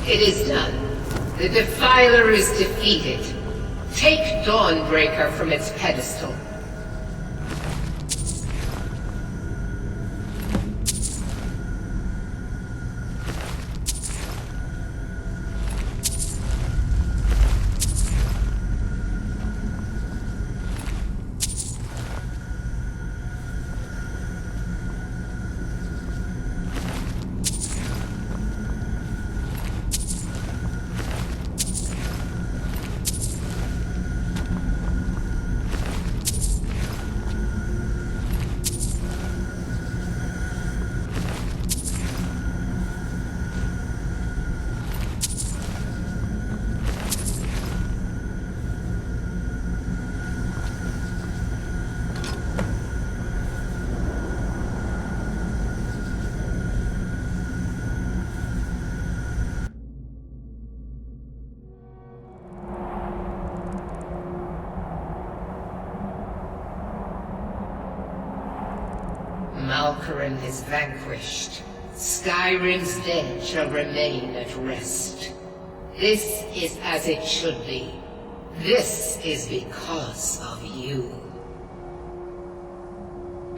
It is done. The Defiler is defeated. Take Dawnbreaker from its pedestal. Malkaran is vanquished. Skyrim's dead shall remain at rest. This is as it should be. This is because of you.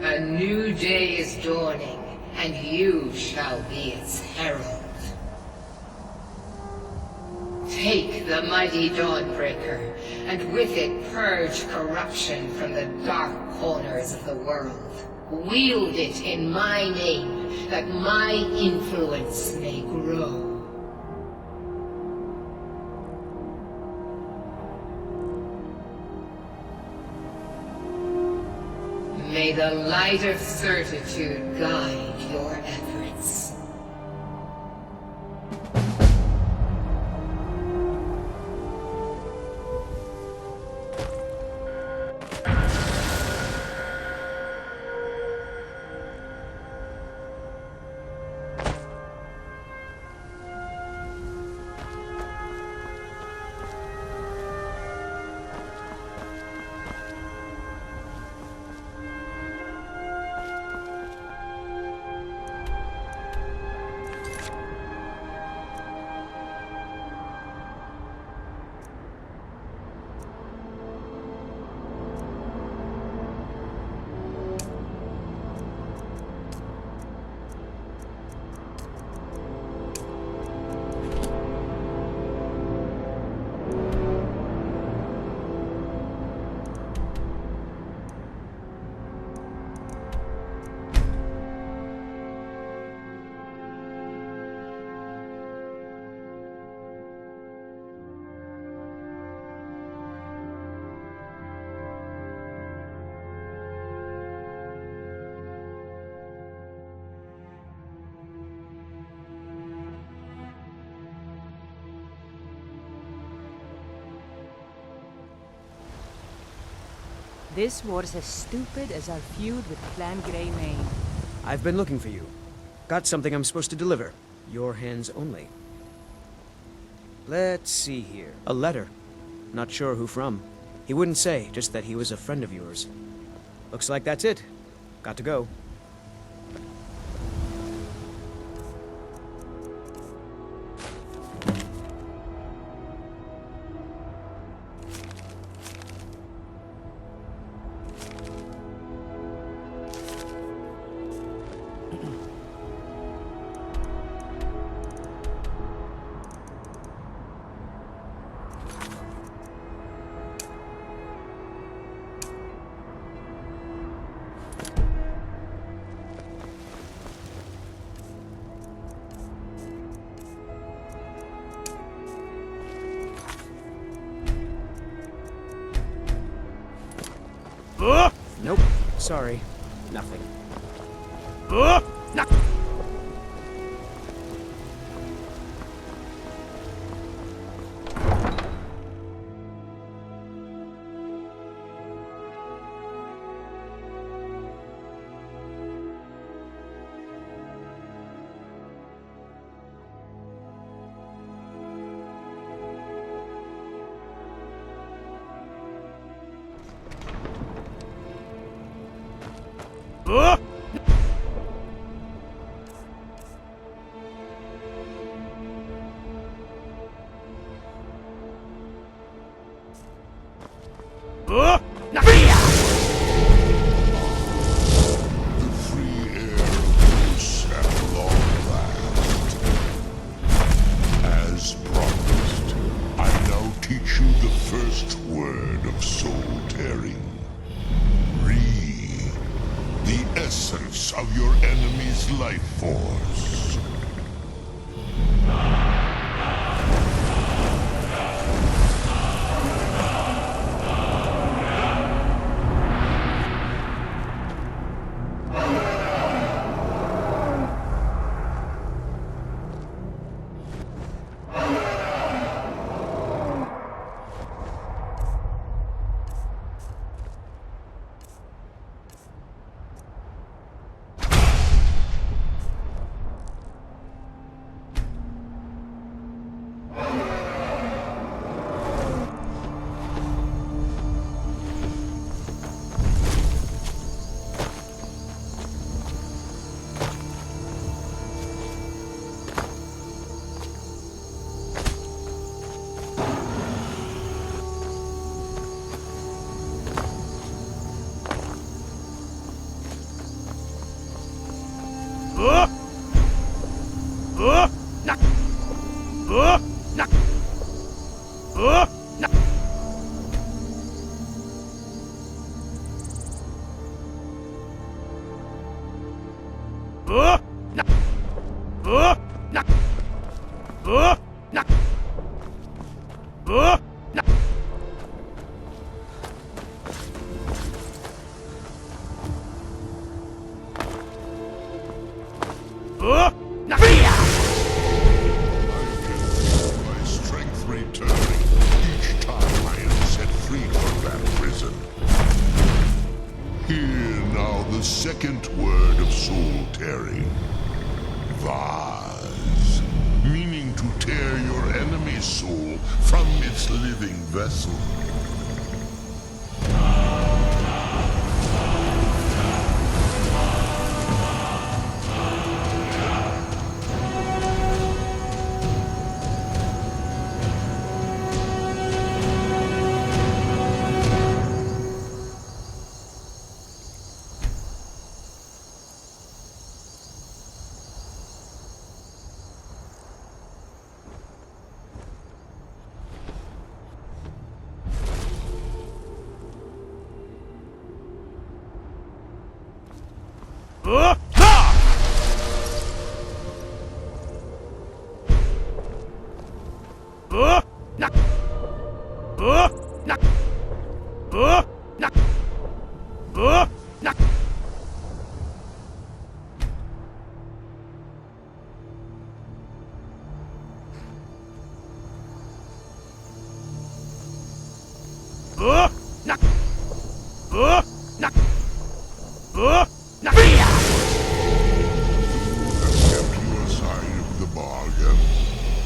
A new day is dawning, and you shall be its herald. Take the mighty Dawnbreaker, and with it purge corruption from the dark corners of the world. Wield it in my name, that my influence may grow. May the light of certitude guide your efforts. This war's as stupid as our feud with Clan Greymane. I've been looking for you. Got something I'm supposed to deliver. Your hands only. Let's see here. A letter. Not sure who from. He wouldn't say, just that he was a friend of yours. Looks like that's it. Got to go. Nope. Sorry. Nothing. essence of your enemy's life force. My strength returning each time I am set free from that prison. Hear now the second word of soul tearing. Vase. Meaning to tear your enemy's soul from its living vessel.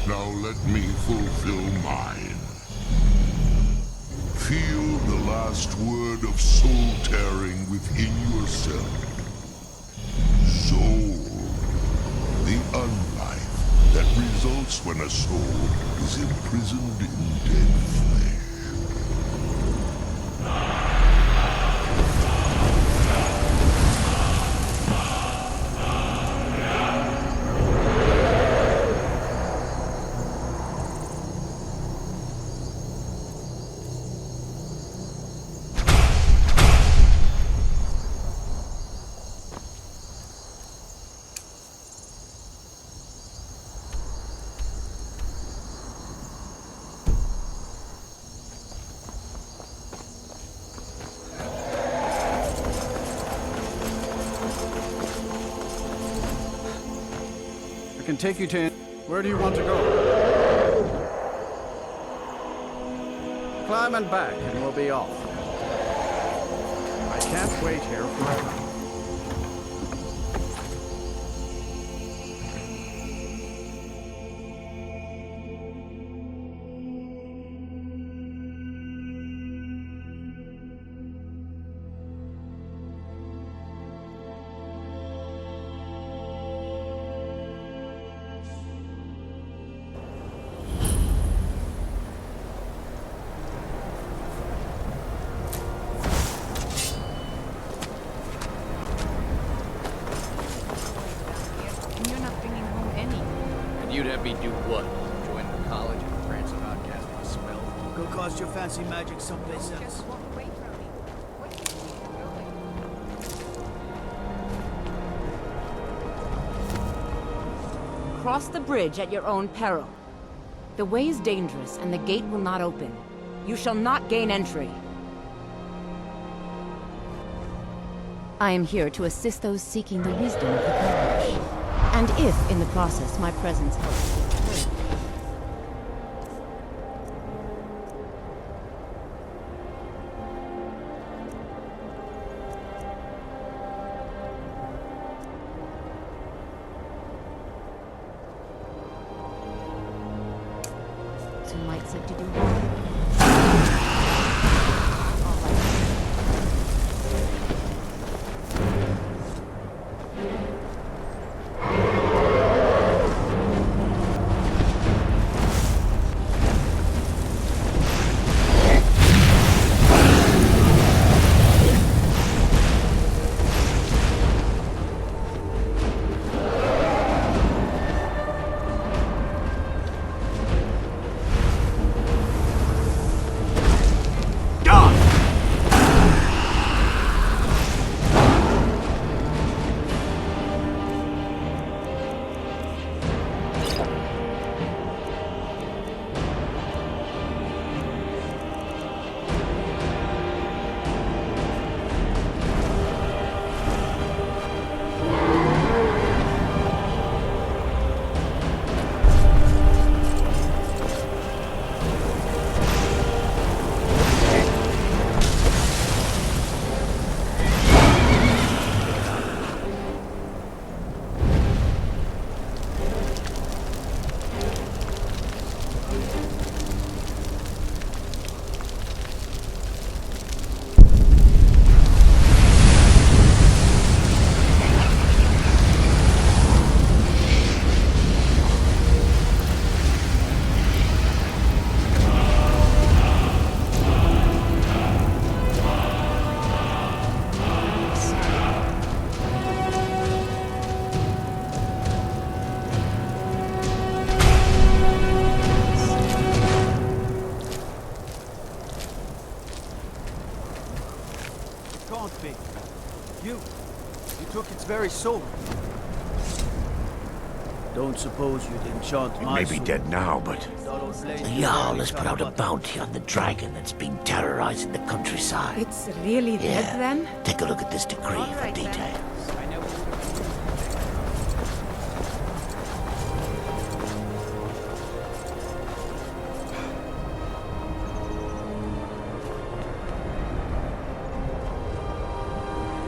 Now let me fulfill mine. Feel the last word of soul tearing within yourself. Soul. The unlife that results when a soul is imprisoned in dead flesh. I can take you to... Where do you want to go? Climb and back, and we'll be off. I can't wait here forever. You'd have me do what? Join the college and rant about casting a spell? Go cast your fancy magic someplace else. Just walk away from me. What do you think you're cross the bridge at your own peril. The way is dangerous, and the gate will not open. You shall not gain entry. I am here to assist those seeking the wisdom of the college. And if, in the process, my presence helps you. Might said to do wrong. Can't be. You took its very soul. Don't suppose you'd enchant It my may be soul? dead now, but The Jarl has put out a bounty on the dragon that's been terrorizing the countryside. It's really dead, Yeah. then? Take a look at this decree for details.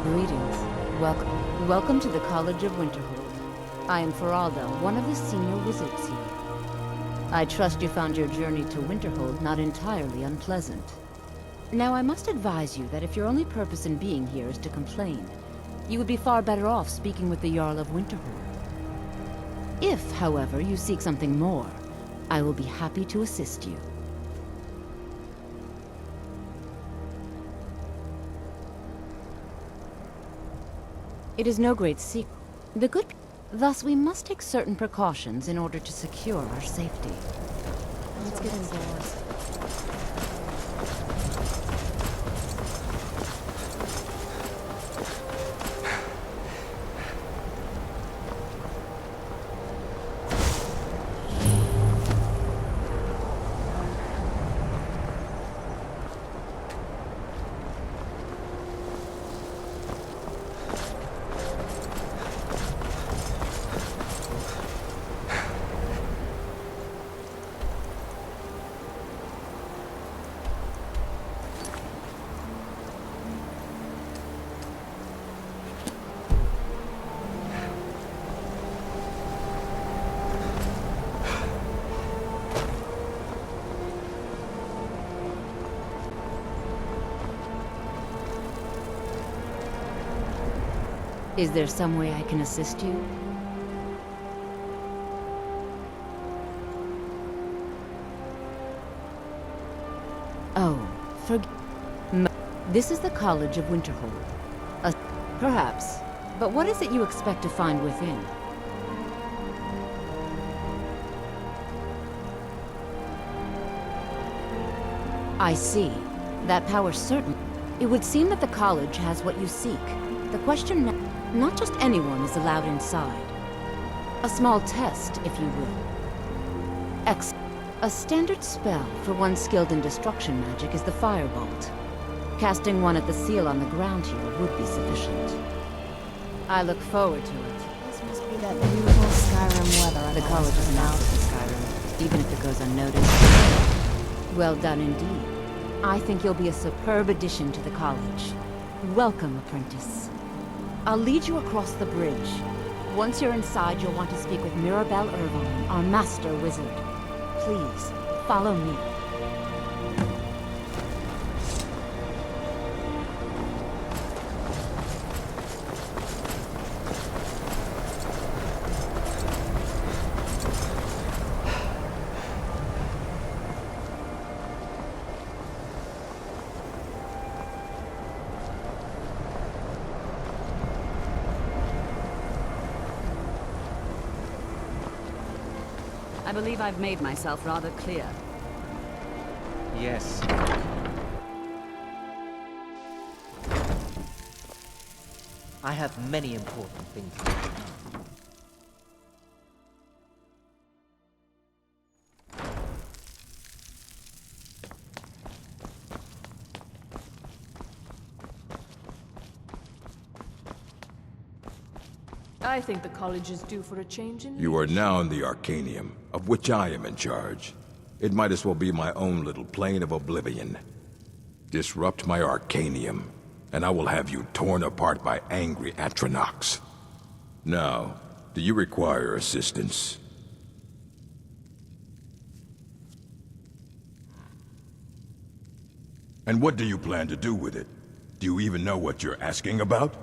Greetings. Welcome to the College of Winterhold. I am Feralda, one of the senior wizards here. I trust you found your journey to Winterhold not entirely unpleasant. Now, I must advise you that if your only purpose in being here is to complain, you would be far better off speaking with the Jarl of Winterhold. If, however, you seek something more, I will be happy to assist you. It is no great secret. Thus, we must take certain precautions in order to secure our safety. Let's get indoors. Is there some way I can assist you? Oh, this is the College of Winterhold. Perhaps. But what is it you expect to find within? I see. That power certain. It would seem that the college has what you seek. The question now, not just anyone is allowed inside. A small test, if you will. A standard spell for one skilled in destruction magic is the Firebolt. Casting one at the seal on the ground here would be sufficient. I look forward to it. This must be that beautiful Skyrim weather. The college is an out in Skyrim, even if it goes unnoticed. Well done indeed. I think you'll be a superb addition to the college. Welcome, apprentice. I'll lead you across the bridge. Once you're inside, you'll want to speak with Mirabelle Irvine, our master wizard. Please, follow me. I believe I've made myself rather clear. Yes. I have many important things to do. I think the college is due for a change in... You are now in the Arcanium, of which I am in charge. It might as well be my own little plane of oblivion. Disrupt my Arcanium, and I will have you torn apart by angry Atronachs. Now, do you require assistance? And what do you plan to do with it? Do you even know what you're asking about?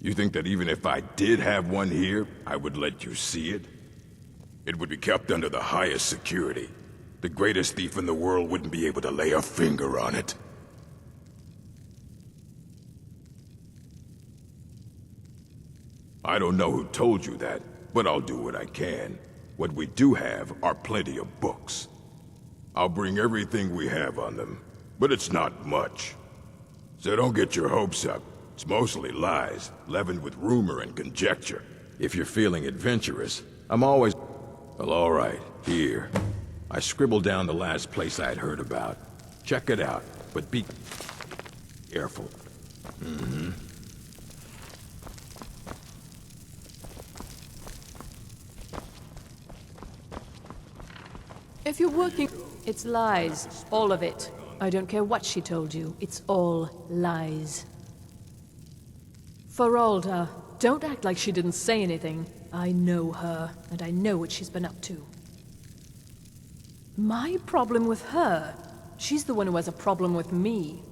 You think that even if I did have one here, I would let you see it? It would be kept under the highest security. The greatest thief in the world wouldn't be able to lay a finger on it. I don't know who told you that, but I'll do what I can. What we do have are plenty of books. I'll bring everything we have on them, but it's not much. So don't get your hopes up. It's mostly lies, leavened with rumor and conjecture. If you're feeling adventurous, I'm always... Well, all right, here. I scribbled down the last place I'd heard about. Check it out, but be careful. If you're working... It's lies. All of it. I don't care what she told you. It's all lies. Feralda, don't act like she didn't say anything. I know her, and I know what she's been up to. My problem with her? She's the one who has a problem with me.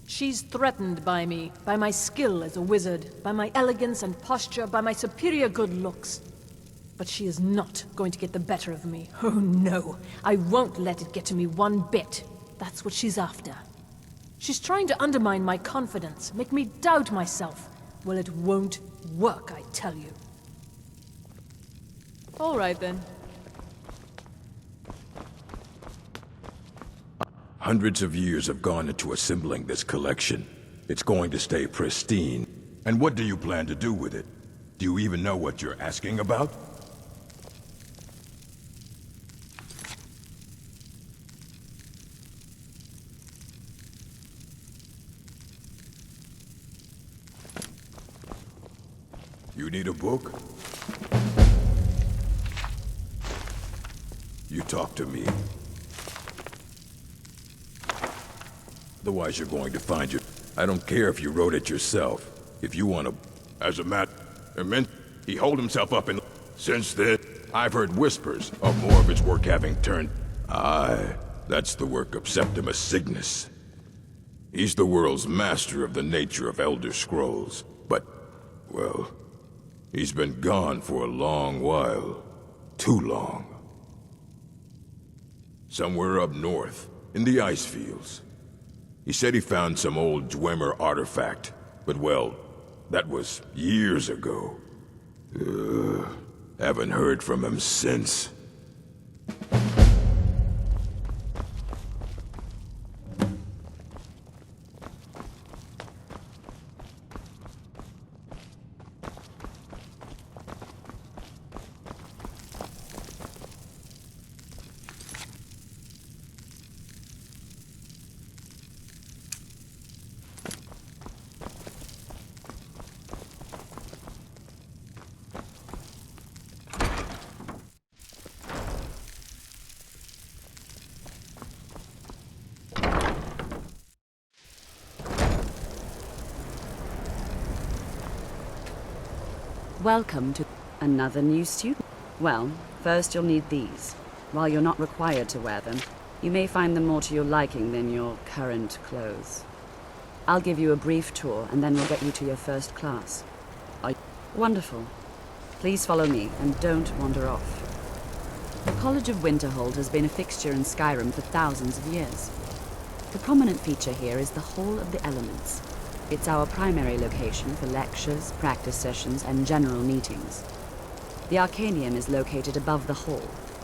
She's threatened by me, by my skill as a wizard, by my elegance and posture, by my superior good looks. But she is not going to get the better of me. Oh no, I won't let it get to me one bit. That's what she's after. She's trying to undermine my confidence, make me doubt myself. Well, it won't work, I tell you. All right, then. Hundreds of years have gone into assembling this collection. It's going to stay pristine. And what do you plan to do with it? Do you even know what you're asking about? You need a book? You talk to me. Otherwise you're going to find your... I don't care if you wrote it yourself. If you want to... As a matter... he holed himself up in... Since then, I've heard whispers of more of his work having turned... Aye, that's the work of Septimus Cygnus. He's the world's master of the nature of Elder Scrolls. But, well... he's been gone for a long while. Too long. Somewhere up north, in the ice fields. He said he found some old Dwemer artifact, but well, that was years ago. Haven't heard from him since. Welcome to another new student. Well, first you'll need these. While you're not required to wear them, you may find them more to your liking than your current clothes. I'll give you a brief tour, and then we'll get you to your first class. Wonderful. Please follow me, and don't wander off. The College of Winterhold has been a fixture in Skyrim for thousands of years. The prominent feature here is the Hall of the Elements. It's our primary location for lectures, practice sessions, and general meetings. The Arcanium is located above the hall,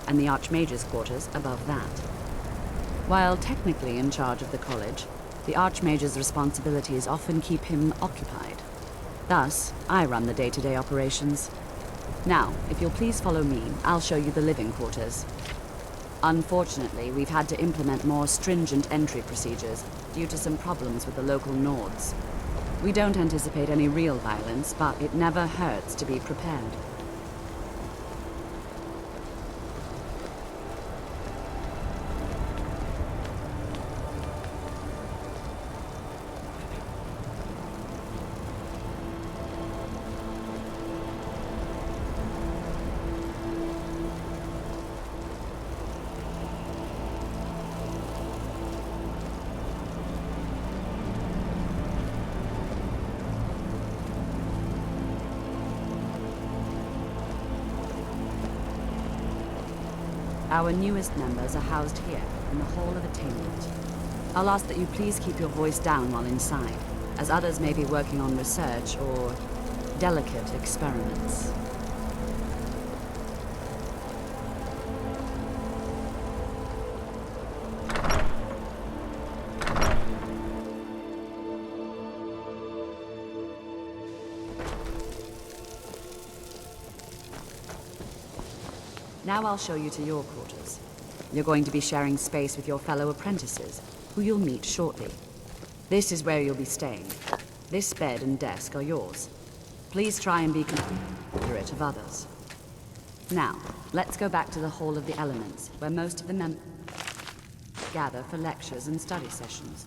and the Archmage's quarters above that. While technically in charge of the college, the Archmage's responsibilities often keep him occupied. Thus, I run the day-to-day operations. Now, if you'll please follow me, I'll show you the living quarters. Unfortunately, we've had to implement more stringent entry procedures due to some problems with the local Nords. We don't anticipate any real violence, but it never hurts to be prepared. Our newest members are housed here, in the Hall of Attainment. I'll ask that you please keep your voice down while inside, as others may be working on research or delicate experiments. Now I'll show you to your quarters. You're going to be sharing space with your fellow apprentices, who you'll meet shortly. This is where you'll be staying. This bed and desk are yours. Please try and be considerate of others. Now, let's go back to the Hall of the Elements, where most of the members gather for lectures and study sessions.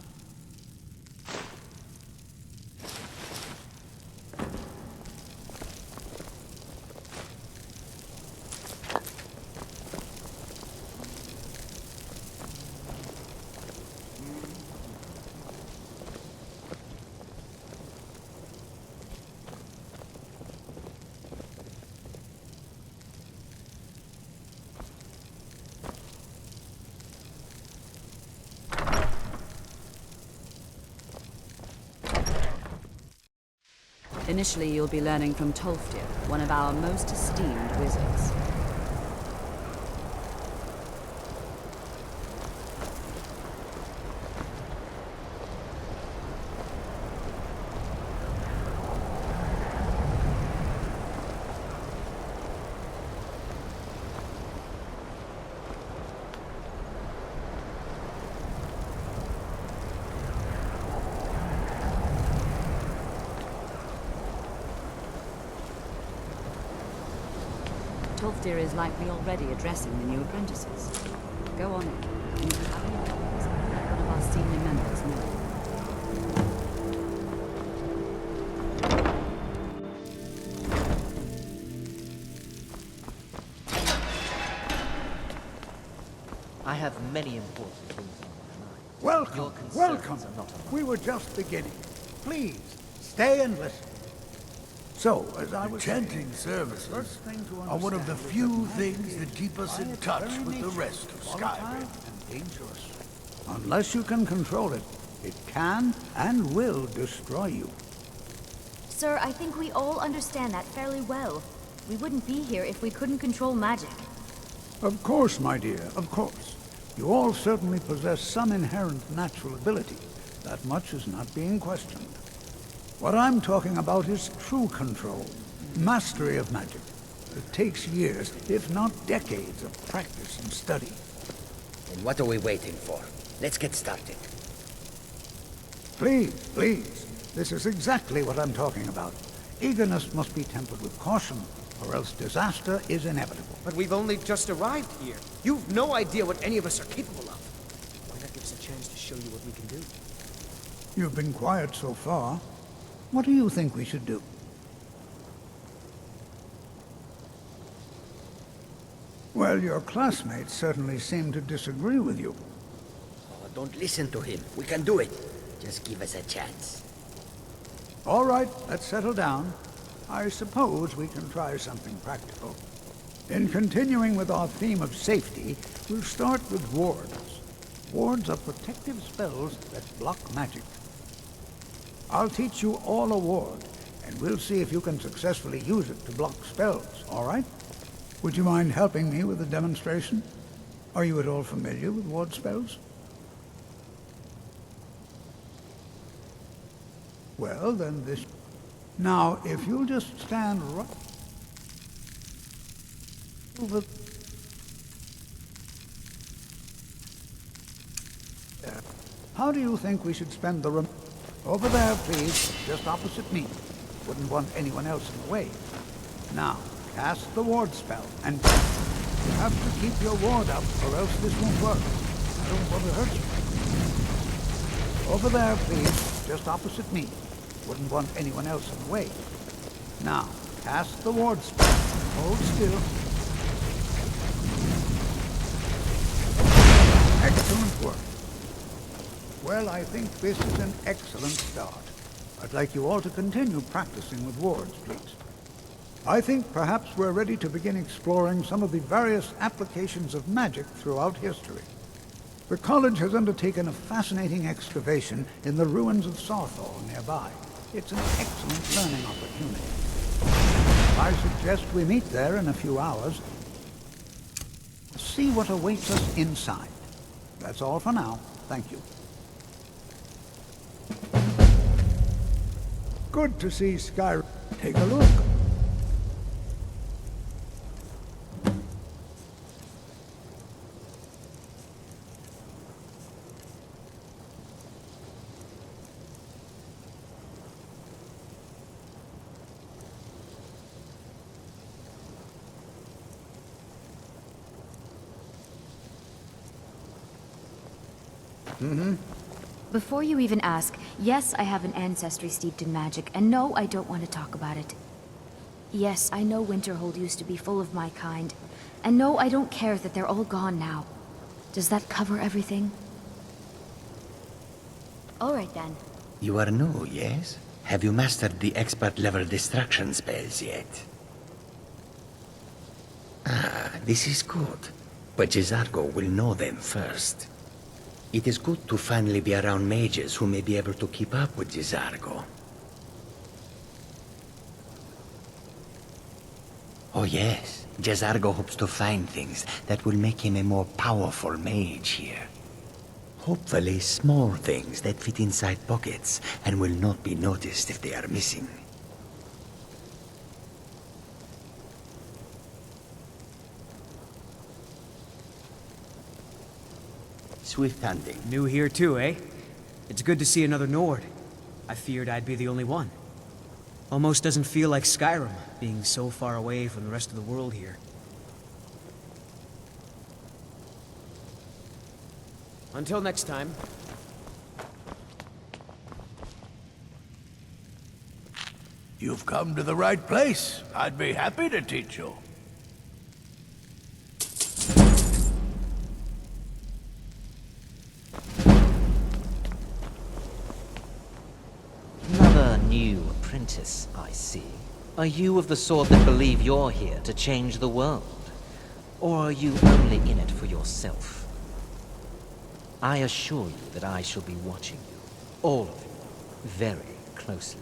Initially, you'll be learning from Tolfdir, one of our most esteemed wizards. Tolfdir is likely already addressing the new apprentices. Go on in. And if you have any problems, let one of our senior members know. I have many important things on my mind. Welcome, Your concerns welcome. are not on We were just beginning. Please, stay and listen. So, as I was Chanting services are one of the few things that keep us in touch with the rest of Skyrim. And dangerous. Unless you can control it, it can and will destroy you. Sir, I think we all understand that fairly well. We wouldn't be here if we couldn't control magic. Of course, my dear, of course. You all certainly possess some inherent natural ability. That much is not being questioned. What I'm talking about is true control, mastery of magic. It takes years, if not decades, of practice and study. And what are we waiting for? Let's get started. Please, please. This is exactly what I'm talking about. Eagerness must be tempered with caution, or else disaster is inevitable. But we've only just arrived here. You've no idea what any of us are capable of. Why not give us a chance to show you what we can do? You've been quiet so far. What do you think we should do? Well, your classmates certainly seem to disagree with you. Oh, don't listen to him. We can do it. Just give us a chance. All right, let's settle down. I suppose we can try something practical. In continuing with our theme of safety, we'll start with wards. Wards are protective spells that block magic. I'll teach you all a ward, and we'll see if you can successfully use it to block spells, all right? Would you mind helping me with the demonstration? Are you at all familiar with ward spells? Well, then this... Now, if you'll just stand right... over... there. How do you think we should spend the rem... Over there, please, just opposite me. Wouldn't want anyone else in the way. Now, cast the ward spell, and you have to keep your ward up, or else this won't work. I don't want to hurt you. Over there, please, just opposite me. Wouldn't want anyone else in the way. Now, cast the ward spell. Hold still. Excellent work. Well, I think this is an excellent start. I'd like you all to continue practicing with wards, please. I think perhaps we're ready to begin exploring some of the various applications of magic throughout history. The college has undertaken a fascinating excavation in the ruins of Sawthall nearby. It's an excellent learning opportunity. I suggest we meet there in a few hours. See what awaits us inside. That's all for now. Thank you. Good to see Skyrim. Take a look. Before you even ask, yes, I have an ancestry steeped in magic, and no, I don't want to talk about it. Yes, I know Winterhold used to be full of my kind, and no, I don't care that they're all gone now. Does that cover everything? All right, then. You are new, yes? Have you mastered the expert-level distraction spells yet? Ah, this is good. But Jizargo will know them first. It is good to finally be around mages who may be able to keep up with Jizargo. Oh yes, Jizargo hopes to find things that will make him a more powerful mage here. Hopefully small things that fit inside pockets and will not be noticed if they are missing. Swift hunting. New here too, eh? It's good to see another Nord. I feared I'd be the only one. Almost doesn't feel like Skyrim, being so far away from the rest of the world here. Until next time. You've come to the right place. I'd be happy to teach you. Another new apprentice, I see. Are you of the sort that believe you're here to change the world? Or are you only in it for yourself? I assure you that I shall be watching you, all of you, very closely.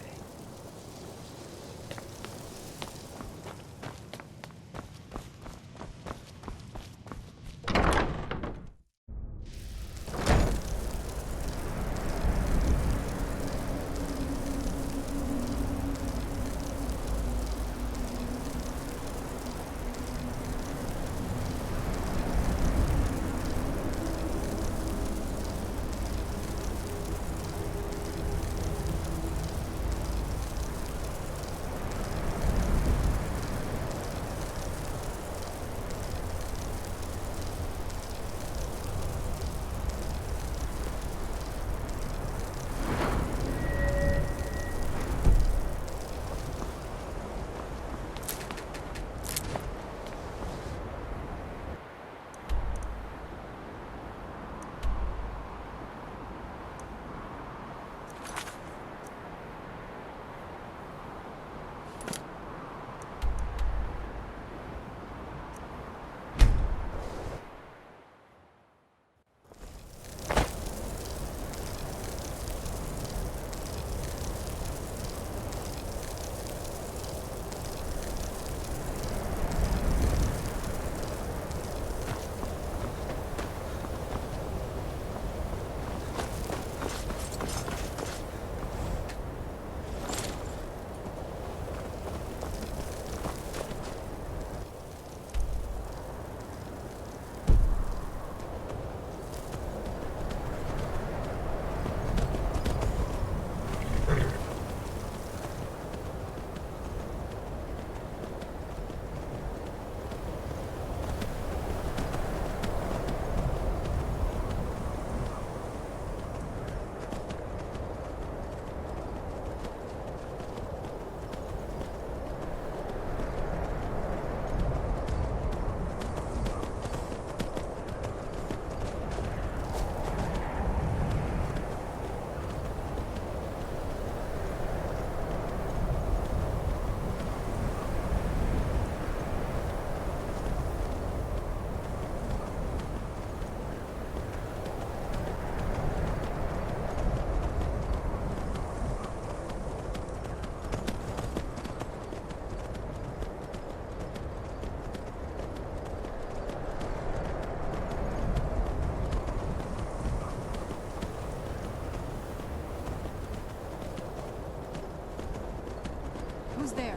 Who's there?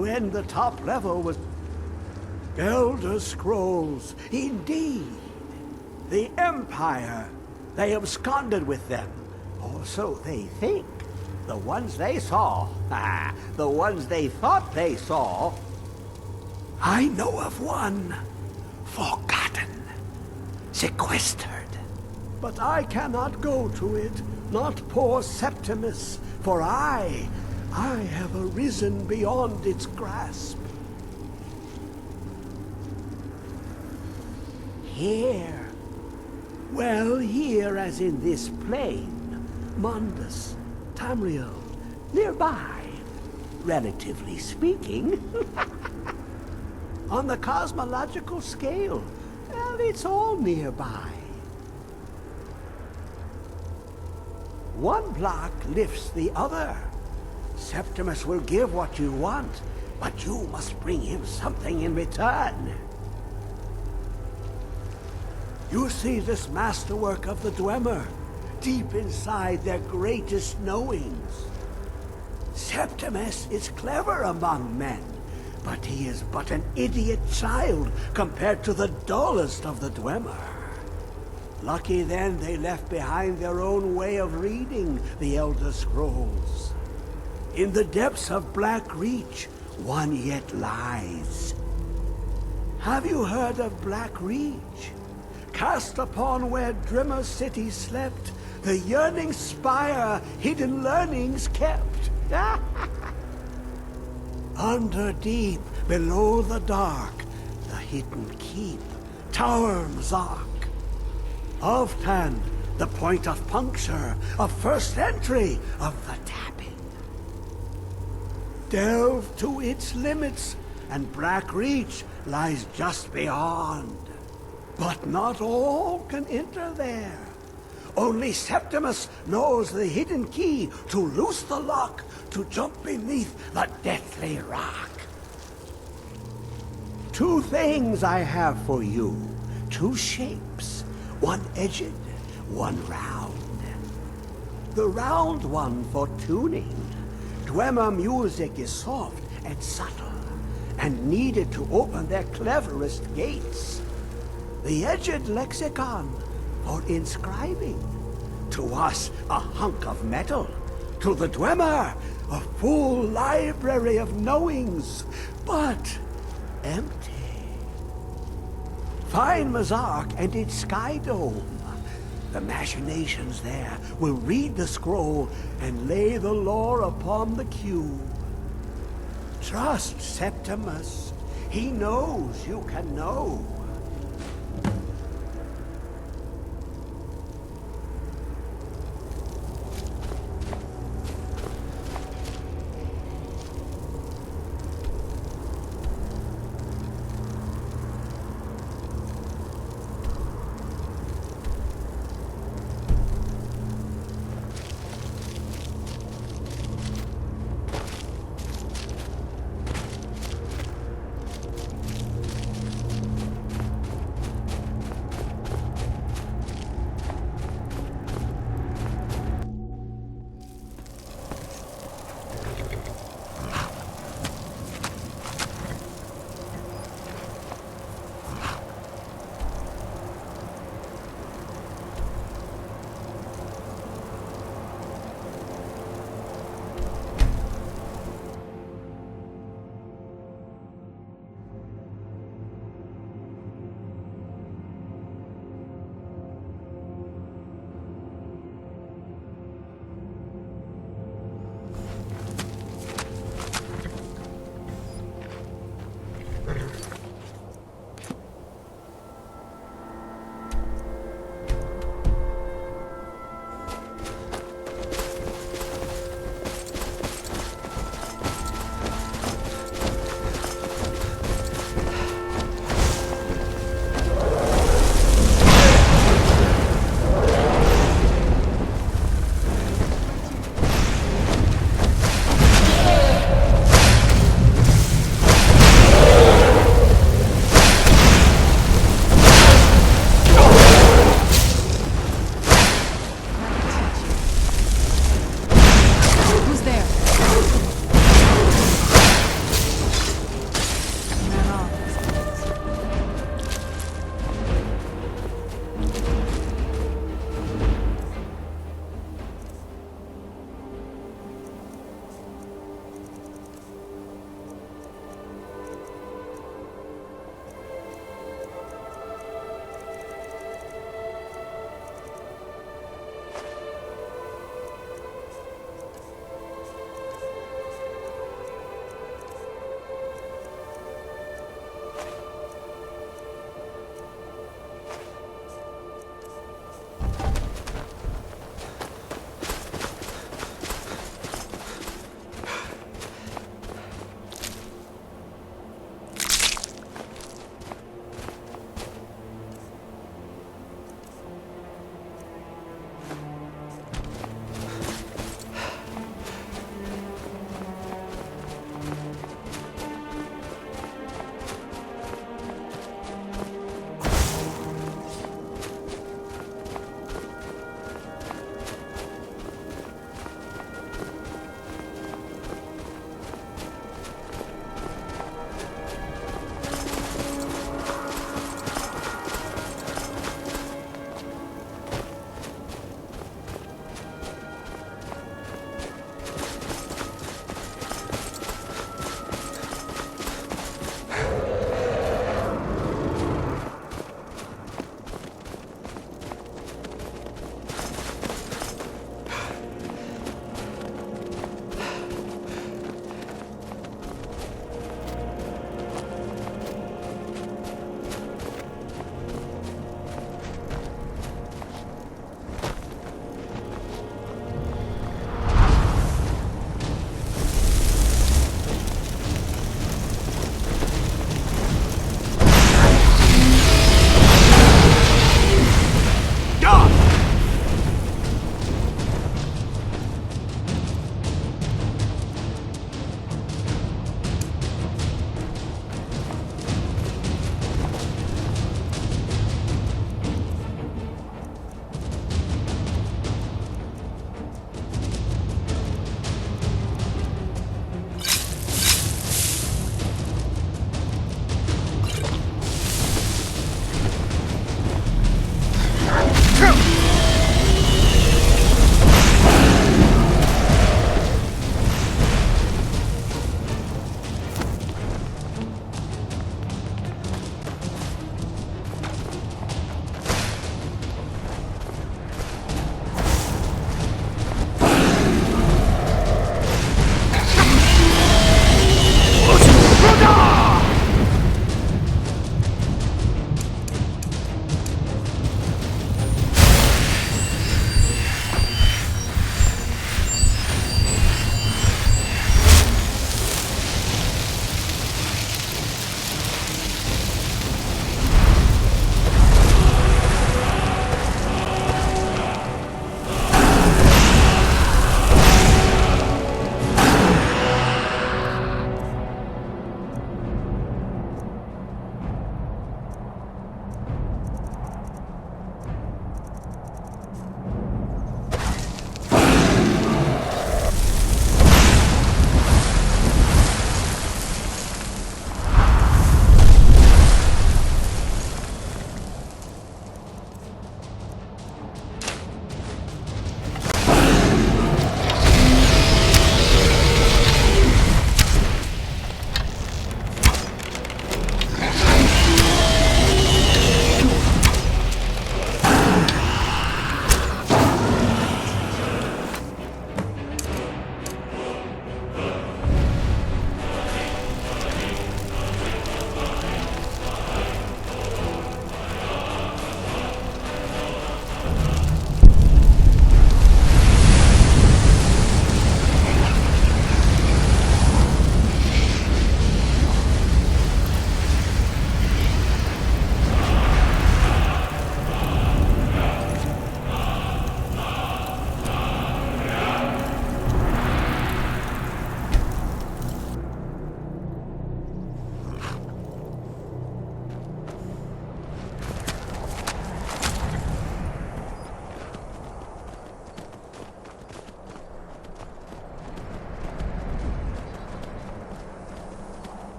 when the top level was... Elder Scrolls, indeed. The Empire. They absconded with them. Or so they think. The ones they saw. The ones they thought they saw. I know of one. Forgotten. Sequestered. But I cannot go to it. Not poor Septimus. For I have arisen beyond its grasp. Here. Well, here as in this plain. Mundus, Tamriel, nearby. Relatively speaking. On the cosmological scale, well, it's all nearby. One block lifts the other. Septimus will give what you want, but you must bring him something in return. You see this masterwork of the Dwemer, deep inside their greatest knowings. Septimus is clever among men, but he is but an idiot child compared to the dullest of the Dwemer. Lucky then they left behind their own way of reading the Elder Scrolls. In the depths of Black Reach, one yet lies. Have you heard of Black Reach? Cast upon where Drimmer City slept, the yearning spire hidden learnings kept. Under deep, below the dark, the hidden keep, Tower Mzark. Oftan, the point of puncture, of first entry, of the tapping. Delve to its limits, and Black Reach lies just beyond. But not all can enter there. Only Septimus knows the hidden key to loose the lock, to jump beneath the deathly rock. Two things I have for you, two shapes, one edged, one round. The round one for tuning. Dwemer music is soft and subtle, and needed to open their cleverest gates. The edged lexicon for inscribing. To us, a hunk of metal. To the Dwemer, a full library of knowings, but empty. Find Mzark and its sky dome. The machinations there will read the scroll and lay the lore upon the cube. Trust Septimus. He knows you can know.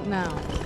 What now?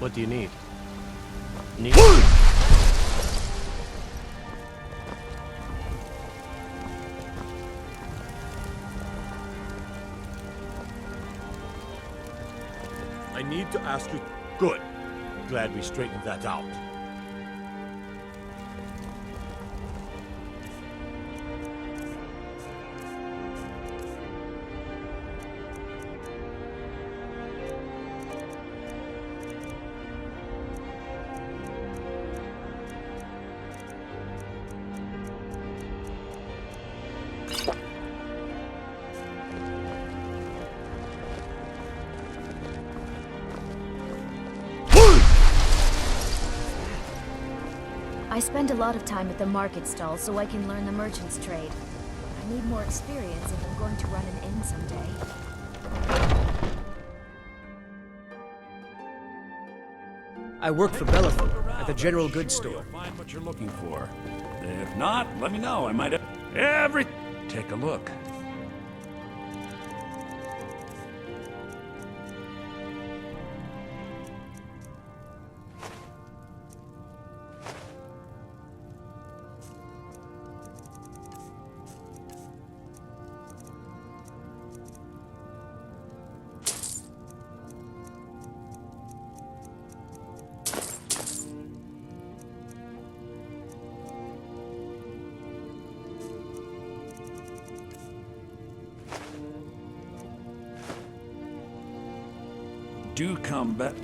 What do you need? I need to ask you... Good. Glad we straightened that out. I spend a lot of time at the market stall so I can learn the merchant's trade. I need more experience if I'm going to run an inn someday. I work for Bellefour at the general goods store. Find what you're looking for. If not, let me know. I might have Take a look. Do come back.